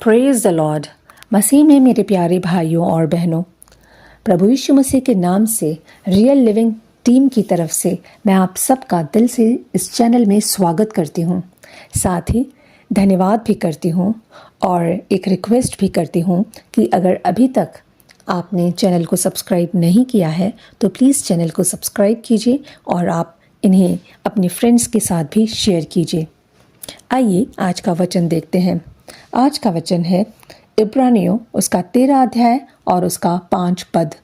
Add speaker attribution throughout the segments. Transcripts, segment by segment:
Speaker 1: Praise the Lord. मसीह में मेरे प्यारे भाइयों और बहनों, प्रभु यीशु मसीह के नाम से रियल लिविंग टीम की तरफ से मैं आप सबका दिल से इस चैनल में स्वागत करती हूँ। साथ ही धन्यवाद भी करती हूँ और एक रिक्वेस्ट भी करती हूँ कि अगर अभी तक आपने चैनल को सब्सक्राइब नहीं किया है तो प्लीज़ चैनल को सब्सक्राइब कीजिए और आप इन्हें अपने फ्रेंड्स के साथ भी शेयर कीजिए। आइए आज का वचन देखते हैं। आज का वचन है इब्रानियों उसका 13 अध्याय और उसका 5 पद।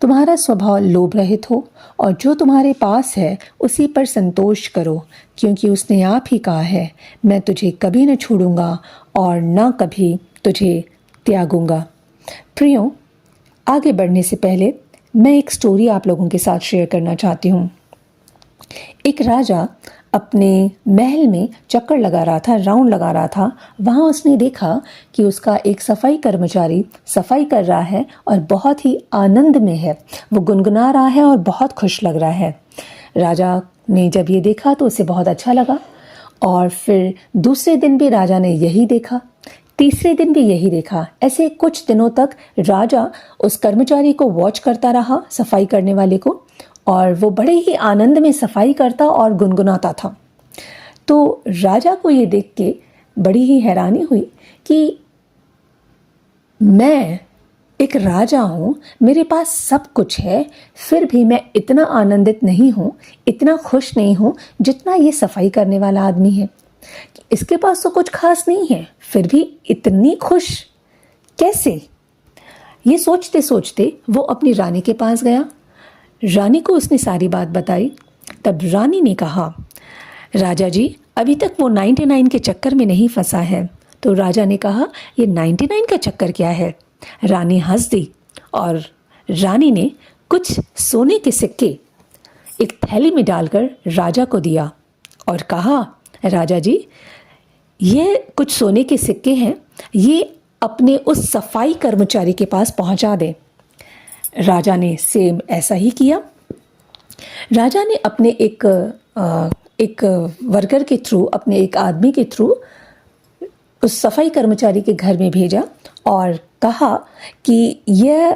Speaker 1: तुम्हारा स्वभाव लोभ रहित हो और जो तुम्हारे पास है उसी पर संतोष करो, क्योंकि उसने आप ही कहा है, मैं तुझे कभी न छोड़ूंगा और न कभी तुझे त्यागूंगा। प्रियो, आगे बढ़ने से पहले मैं एक स्टोरी आप लोगों के साथ शेयर करना चाहती हूँ। एक राजा अपने महल में चक्कर लगा रहा था, राउंड लगा रहा था। वहाँ उसने देखा कि उसका एक सफाई कर्मचारी सफाई कर रहा है और बहुत ही आनंद में है। वो गुनगुना रहा है और बहुत खुश लग रहा है। राजा ने जब ये देखा तो उसे बहुत अच्छा लगा और फिर दूसरे दिन भी राजा ने यही देखा, तीसरे दिन भी यही देखा। ऐसे कुछ दिनों तक राजा उस कर्मचारी को वॉच करता रहा, सफाई करने वाले को, और वो बड़े ही आनंद में सफाई करता और गुनगुनाता था। तो राजा को ये देख के बड़ी ही हैरानी हुई कि मैं एक राजा हूँ, मेरे पास सब कुछ है, फिर भी मैं इतना आनंदित नहीं हूँ, इतना खुश नहीं हूँ जितना ये सफाई करने वाला आदमी है। इसके पास तो कुछ खास नहीं है, फिर भी इतनी खुश कैसे? ये सोचते सोचते वो अपनी रानी के पास गया। रानी को उसने सारी बात बताई। तब रानी ने कहा, राजा जी, अभी तक वो 99 के चक्कर में नहीं फंसा है। तो राजा ने कहा, ये 99 का चक्कर क्या है? रानी हंस दी और रानी ने कुछ सोने के सिक्के एक थैली में डालकर राजा को दिया और कहा, राजा जी, ये कुछ सोने के सिक्के हैं, ये अपने उस सफाई कर्मचारी के पास पहुंचा दें। राजा ने सेम ऐसा ही किया। राजा ने अपने एक वर्कर के थ्रू, अपने एक आदमी के थ्रू उस सफाई कर्मचारी के घर में भेजा और कहा कि यह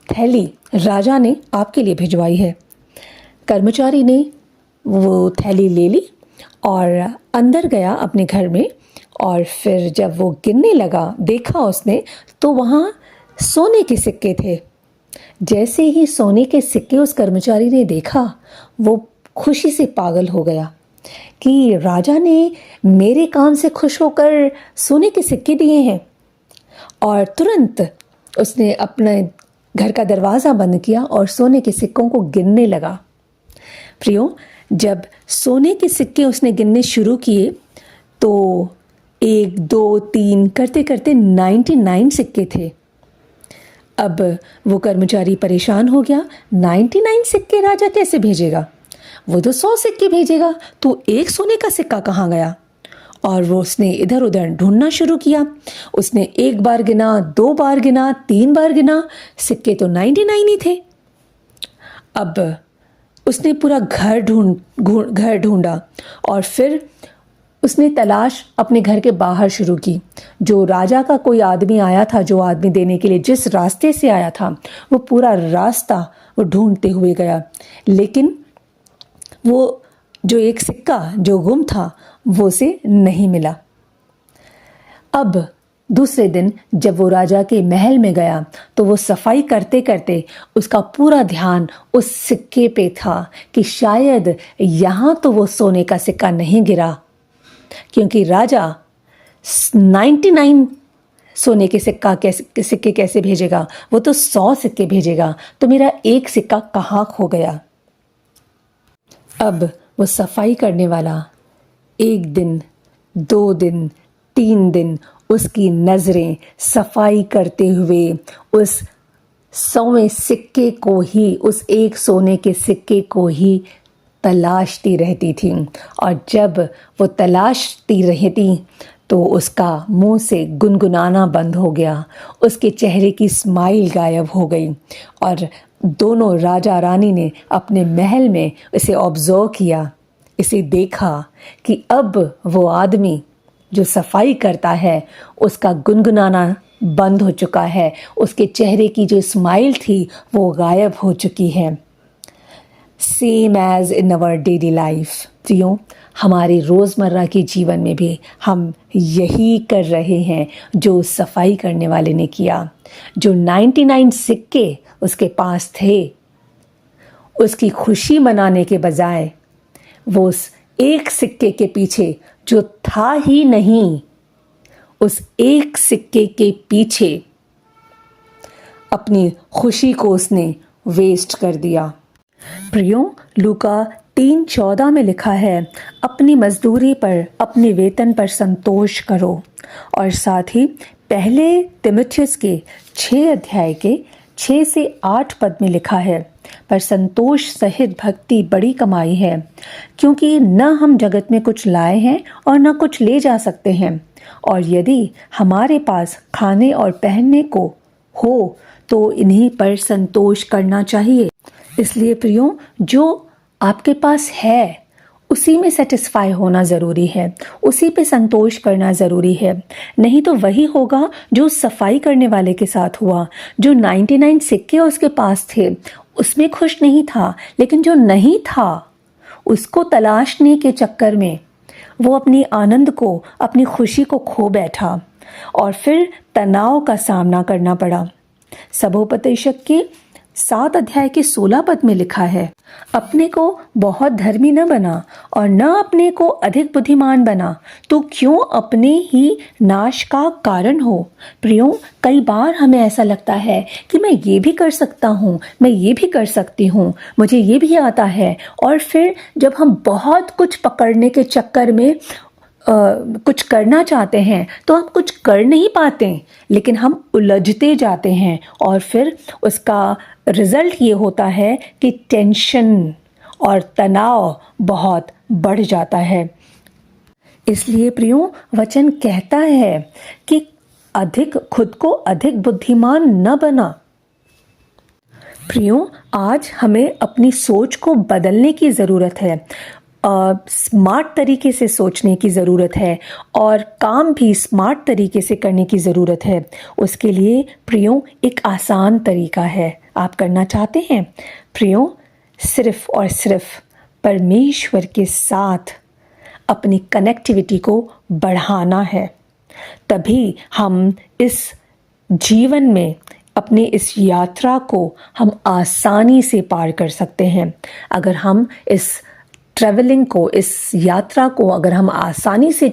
Speaker 1: थैली राजा ने आपके लिए भिजवाई है। कर्मचारी ने वो थैली ले ली और अंदर गया अपने घर में, और फिर जब वो गिनने लगा, देखा उसने तो वहाँ सोने के सिक्के थे। जैसे ही सोने के सिक्के उस कर्मचारी ने देखा, वो खुशी से पागल हो गया कि राजा ने मेरे काम से खुश होकर सोने के सिक्के दिए हैं। और तुरंत उसने अपने घर का दरवाज़ा बंद किया और सोने के सिक्कों को गिनने लगा। प्रियो, जब सोने के सिक्के उसने गिनने शुरू किए तो 1, 2, 3 करते करते 99 सिक्के थे। अब वो कर्मचारी परेशान हो गया। 99 सिक्के राजा कैसे भेजेगा? वो तो 100 सिक्के भेजेगा, तो एक सोने का सिक्का कहाँ गया? और वो उसने इधर उधर ढूंढना शुरू किया। उसने 1 बार गिना, 2 बार गिना, 3 बार गिना, सिक्के तो 99 ही थे। अब उसने पूरा घर ढूंढा और फिर उसने तलाश अपने घर के बाहर शुरू की। जो राजा का कोई आदमी आया था, जो आदमी देने के लिए जिस रास्ते से आया था, वो पूरा रास्ता वो ढूंढते हुए गया, लेकिन वो जो एक सिक्का जो गुम था वो उसे नहीं मिला। अब दूसरे दिन जब वो राजा के महल में गया तो वो सफाई करते करते उसका पूरा ध्यान उस सिक्के पे था कि शायद यहाँ तो वो सोने का सिक्का नहीं गिरा, क्योंकि राजा 99 सोने के सिक्के कैसे भेजेगा? वो तो 100 सिक्के भेजेगा, तो मेरा एक सिक्का कहाँ खो गया? अब वो सफाई करने वाला 1 दिन, 2 दिन, 3 दिन उसकी नज़रें सफाई करते हुए उस 100वें सिक्के को ही, उस एक सोने के सिक्के को ही तलाशती रहती थी। और जब वो तलाशती रहती तो उसका मुंह से गुनगुनाना बंद हो गया, उसके चेहरे की स्माइल गायब हो गई। और दोनों राजा रानी ने अपने महल में इसे ऑब्जर्व किया, इसे देखा कि अब वो आदमी जो सफाई करता है उसका गुनगुनाना बंद हो चुका है, उसके चेहरे की जो स्माइल थी वो गायब हो चुकी है। Same as in our daily life, प्रियो, हमारे रोज़मर्रा के जीवन में भी हम यही कर रहे हैं जो सफाई करने वाले ने किया। जो 99 सिक्के उसके पास थे, उसकी खुशी मनाने के बजाय वो उस एक सिक्के के पीछे जो था ही नहीं, उस एक सिक्के के पीछे अपनी खुशी को उसने वेस्ट कर दिया। प्रियो, लूका 3:14 में लिखा है, अपनी मजदूरी पर, अपने वेतन पर संतोष करो। और साथ ही पहले तिमुथियुस के 6 अध्याय के 6 से 8 पद में लिखा है, पर संतोष सहित भक्ति बड़ी कमाई है, क्योंकि न हम जगत में कुछ लाए हैं और न कुछ ले जा सकते हैं। और यदि हमारे पास खाने और पहनने को हो तो इन्हीं पर संतोष करना चाहिए। इसलिए प्रियो, जो आपके पास है उसी में सेटिस्फाई होना ज़रूरी है, उसी पे संतोष करना ज़रूरी है। नहीं तो वही होगा जो सफाई करने वाले के साथ हुआ। जो 99 सिक्के उसके पास थे उसमें खुश नहीं था, लेकिन जो नहीं था उसको तलाशने के चक्कर में वो अपनी आनंद को, अपनी खुशी को खो बैठा और फिर तनाव का सामना करना पड़ा। सबोपदेशक के 7 अध्याय के 16 पद में लिखा है, अपने को बहुत धर्मी न बना और न अपने को अधिक बुद्धिमान बना, तो क्यों अपने ही नाश का कारण हो। प्रियो, कई बार हमें ऐसा लगता है कि मैं ये भी कर सकता हूँ, मैं ये भी कर सकती हूँ, मुझे ये भी आता है, और फिर जब हम बहुत कुछ पकड़ने के चक्कर में कुछ करना चाहते हैं तो हम कुछ कर नहीं पाते, लेकिन हम उलझते जाते हैं और फिर उसका रिजल्ट ये होता है कि टेंशन और तनाव बहुत बढ़ जाता है। इसलिए प्रियो, वचन कहता है कि खुद को अधिक बुद्धिमान न बना। प्रियो, आज हमें अपनी सोच को बदलने की ज़रूरत है, स्मार्ट तरीके से सोचने की ज़रूरत है और काम भी स्मार्ट तरीके से करने की ज़रूरत है। उसके लिए प्रियो एक आसान तरीका है। आप करना चाहते हैं प्रियो, सिर्फ और सिर्फ परमेश्वर के साथ अपनी कनेक्टिविटी को बढ़ाना है। तभी हम इस जीवन में अपनी इस यात्रा को हम आसानी से पार कर सकते हैं। अगर हम इस ट्रैवलिंग को, इस यात्रा को अगर हम आसानी से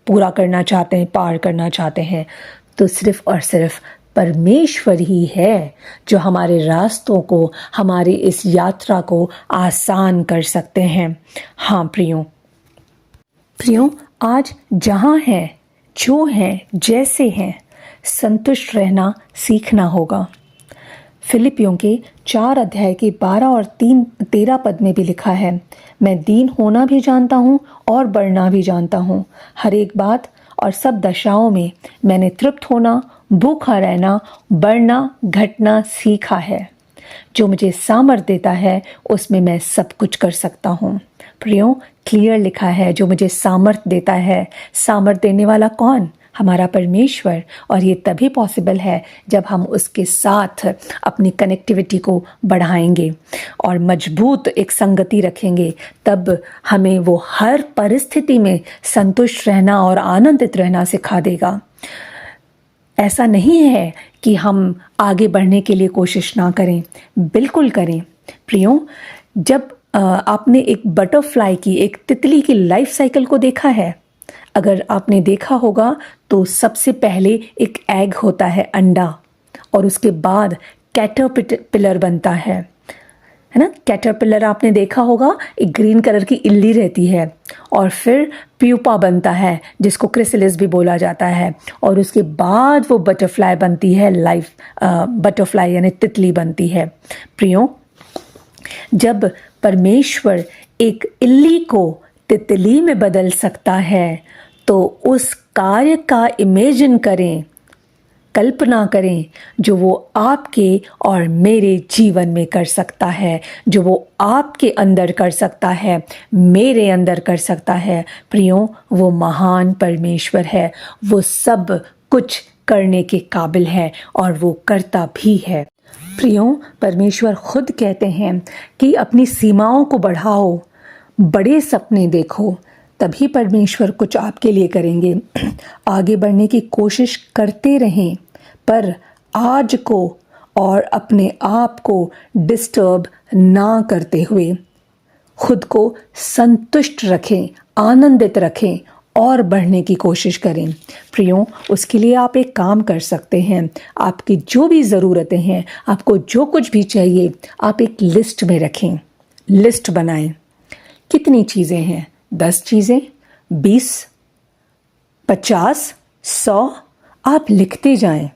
Speaker 1: पूरा करना चाहते हैं, पार करना चाहते हैं, तो सिर्फ और सिर्फ परमेश्वर ही है जो हमारे रास्तों को, हमारी इस यात्रा को आसान कर सकते हैं। हाँ प्रियो, आज जहाँ हैं, जो हैं, जैसे हैं, संतुष्ट रहना सीखना होगा। फिलिपियों के 4 अध्याय के 12 और 13 पद में भी लिखा है, मैं दीन होना भी जानता हूँ और बढ़ना भी जानता हूँ। हर एक बात और सब दशाओं में मैंने तृप्त होना, भूखा रहना, बढ़ना, घटना सीखा है। जो मुझे सामर्थ देता है उसमें मैं सब कुछ कर सकता हूँ। प्रियो, क्लियर लिखा है, जो मुझे सामर्थ देता है। सामर्थ देने वाला कौन? हमारा परमेश्वर। और ये तभी पॉसिबल है जब हम उसके साथ अपनी कनेक्टिविटी को बढ़ाएंगे और मजबूत एक संगति रखेंगे। तब हमें वो हर परिस्थिति में संतुष्ट रहना और आनंदित रहना सिखा देगा। ऐसा नहीं है कि हम आगे बढ़ने के लिए कोशिश ना करें, बिल्कुल करें। प्रियो, जब आपने एक बटरफ्लाई की, एक तितली की लाइफ साइकिल को देखा है, अगर आपने देखा होगा तो सबसे पहले एक एग होता है, अंडा, और उसके बाद कैटरपिलर बनता है ना। कैटरपिलर आपने देखा होगा, एक ग्रीन कलर की इल्ली रहती है, और फिर प्यूपा बनता है जिसको क्रिसलिस भी बोला जाता है, और उसके बाद वो बटरफ्लाई बनती है, लाइफ बटरफ्लाई यानी तितली बनती है। प्रियो, जब परमेश्वर एक इल्ली को तितली में बदल सकता है तो उस कार्य का इमेजिन करें, कल्पना करें जो वो आपके और मेरे जीवन में कर सकता है, जो वो आपके अंदर कर सकता है, मेरे अंदर कर सकता है। प्रियो, वो महान परमेश्वर है, वो सब कुछ करने के काबिल है और वो करता भी है। प्रियो, परमेश्वर खुद कहते हैं कि अपनी सीमाओं को बढ़ाओ, बड़े सपने देखो, तभी परमेश्वर कुछ आपके लिए करेंगे। आगे बढ़ने की कोशिश करते रहें, पर आज को और अपने आप को डिस्टर्ब ना करते हुए खुद को संतुष्ट रखें, आनंदित रखें और बढ़ने की कोशिश करें। प्रियो, उसके लिए आप एक काम कर सकते हैं। आपकी जो भी ज़रूरतें हैं, आपको जो कुछ भी चाहिए, आप एक लिस्ट में रखें, लिस्ट बनाएं। कितनी चीज़ें हैं? 10 चीज़ें, 20, 50, 100, आप लिखते जाएं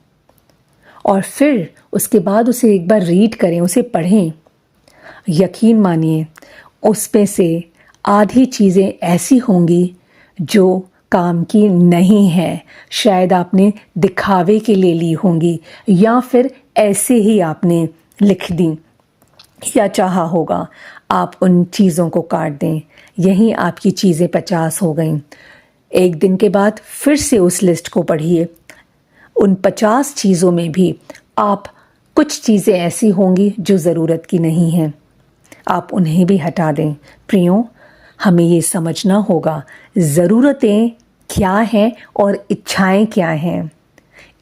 Speaker 1: और फिर उसके बाद उसे एक बार रीड करें, उसे पढ़ें। यकीन मानिए, उसमें से आधी चीज़ें ऐसी होंगी जो काम की नहीं है। शायद आपने दिखावे के लिए ली होंगी या फिर ऐसे ही आपने लिख दी या चाहा होगा। आप उन चीज़ों को काट दें। यहीं आपकी चीज़ें 50 हो गईं। एक दिन के बाद फिर से उस लिस्ट को पढ़िए। उन 50 चीज़ों में भी आप कुछ चीज़ें ऐसी होंगी जो ज़रूरत की नहीं हैं, आप उन्हें भी हटा दें। प्रियो, हमें ये समझना होगा ज़रूरतें क्या हैं और इच्छाएं क्या हैं।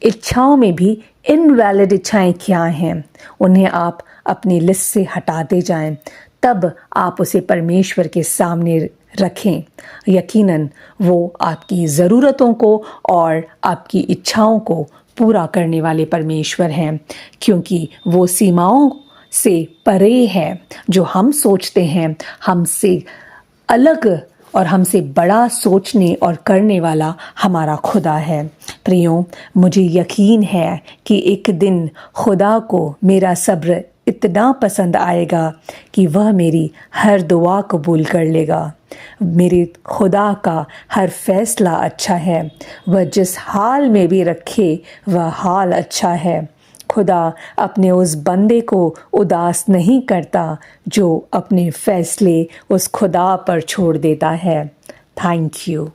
Speaker 1: इच्छाओं में भी इनवैलिड इच्छाएं क्या हैं, उन्हें आप अपनी लिस्ट से हटाते जाएं। तब आप उसे परमेश्वर के सामने रखें। यकीनन वो आपकी ज़रूरतों को और आपकी इच्छाओं को पूरा करने वाले परमेश्वर हैं, क्योंकि वो सीमाओं से परे है। जो हम सोचते हैं, हमसे अलग और हमसे बड़ा सोचने और करने वाला हमारा खुदा है। प्रियो, मुझे यकीन है कि एक दिन खुदा को मेरा सब्र इतना पसंद आएगा कि वह मेरी हर दुआ कबूल कर लेगा। मेरे खुदा का हर फैसला अच्छा है। वह जिस हाल में भी रखे वह हाल अच्छा है। खुदा अपने उस बंदे को उदास नहीं करता जो अपने फैसले उस खुदा पर छोड़ देता है। Thank you.